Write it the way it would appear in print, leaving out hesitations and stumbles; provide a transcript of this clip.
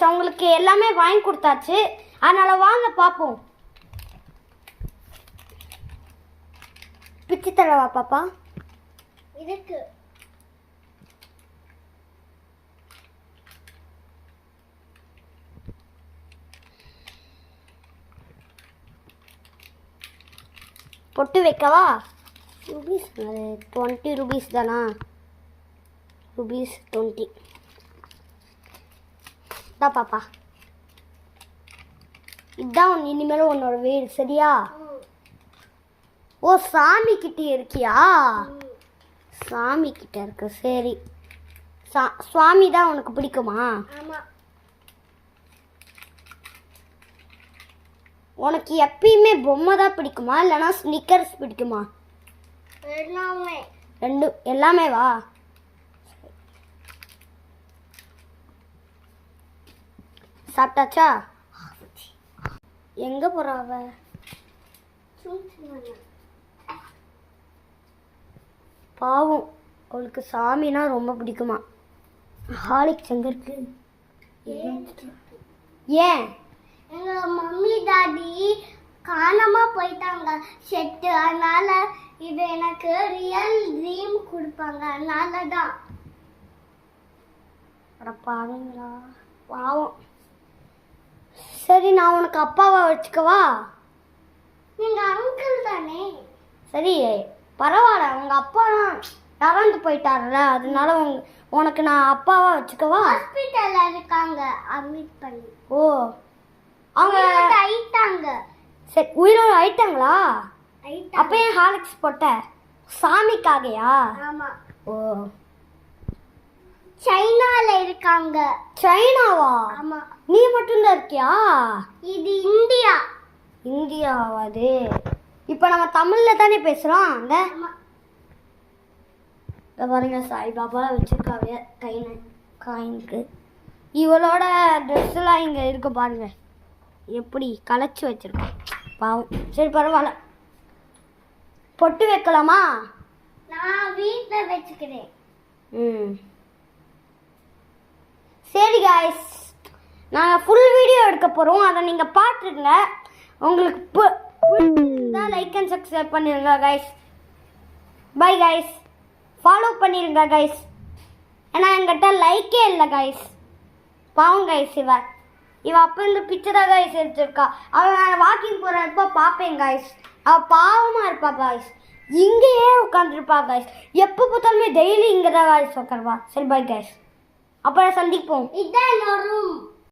Guys, அவங்களுக்கு எல்லாமே வாங்கி கொடுத்தாச்சு. அதனால வாங்க பார்ப்போம். பிச்சு தரவா பாப்பா? இதுக்கு பொட்டு வைக்கவா? ருபீஸ் 20 ருபீஸ் தானா? ருபீஸ் 20 தான் பாப்பா. இதுதான் இனிமேலும் உன்னோட வீடு, சரியா? ஓ, சாமி கிட்ட இருக்கியா? சாமி கிட்ட இருக்கு, சரி. சுவாமி தான் உனக்கு பிடிக்குமா? ஆமா. உனக்கு எப்பயுமே பொம்மை தான் பிடிக்குமா இல்லைனா ஸ்னிக்கர்ஸ் பிடிக்குமா? எல்லாமே. எல்லாமே வா. சாப்பிட்டாச்சா? எங்க போறா அவ? பாவம், அவளுக்கு சாமினா ரொம்ப பிடிக்குமா? ஹாலிக்ஸ் எங்க இருக்கு? ஏன்? எங்க மம்மி டாடி காணாம போயிட்டாங்க செட்டு. அதனால இது எனக்கு ரியல் ட்ரீம் கொடுப்பாங்க, அதனால தான். அட பாவங்களா, பாவம். சரி, நான் உனக்கு அப்பாவா வச்சுக்கவா? நீங்க அங்கிள் தானே? சரி, பரவாயில்ல. உங்க அப்பா இறந்து போயிட்டாருல, அதனால உனக்கு நான் அப்பாவா வச்சுக்கவா? ஹாஸ்பிட்டல்ல இருக்காங்க, அட்மிட் பண்ணி. ஓ, அவங்க ஆயிட்டாங்க. சரி, உயிரோடு ஆயிட்டாங்களா? அப்ப ஏன் ஹாலிக்ஸ் போட்ட? சாமிக்காகயா? ஆமா. ஓ, சைனால இருக்காங்க. சைனாவா? ஆமா. நீ மட்டும்தான் இருக்கியா? இது இந்தியா. இந்தியாவா அது? இப்போ நம்ம தமிழ்ல தானே பேசுறோம். அந்த பாருங்க, சாய்பாபா வச்சிருக்காங்க காயினுக்கு. இவளோட ட்ரெஸ் எல்லாம் இங்க இருக்கு பாருங்க, எப்படி கலைச்சு வச்சிருக்கோம். பாவம். சரி, பரவாயில்ல. பொட்டு வைக்கலாமா? நான் வீட்ல வச்சுக்கிறேன். சரி காய்ஸ், நாங்கள் ஃபுல் வீடியோ எடுக்க போகிறோம், அதை நீங்கள் பார்த்துருங்க. உங்களுக்கு பிடிச்சிருந்தா லைக் அண்ட் சப்ஸ்கிரைப் பண்ணிடுங்க கைஸ். Bye guys. ஃபாலோ பண்ணிடுங்க கைஸ். ஏன்னா என்கிட்ட லைக்கே இல்லை கைஸ். பாவம் கைஸ். இவ அப்போ இந்த பிக்சர் தான் கைஸ் எடுத்துருக்கா. அவன் வாக்கிங் போகிறப்ப பார்ப்பேன் கைஸ். அவள் பாவமாக இருப்பா கைஸ். இங்கேயே உட்காந்துருப்பா கைஸ். எப்போ பார்த்தாலுமே டெய்லி இங்கே தான் கைஸ் உட்காருவா. சரி, பை கைஸ். அப்புறம் சந்திப்போம். இதான் ரூம்.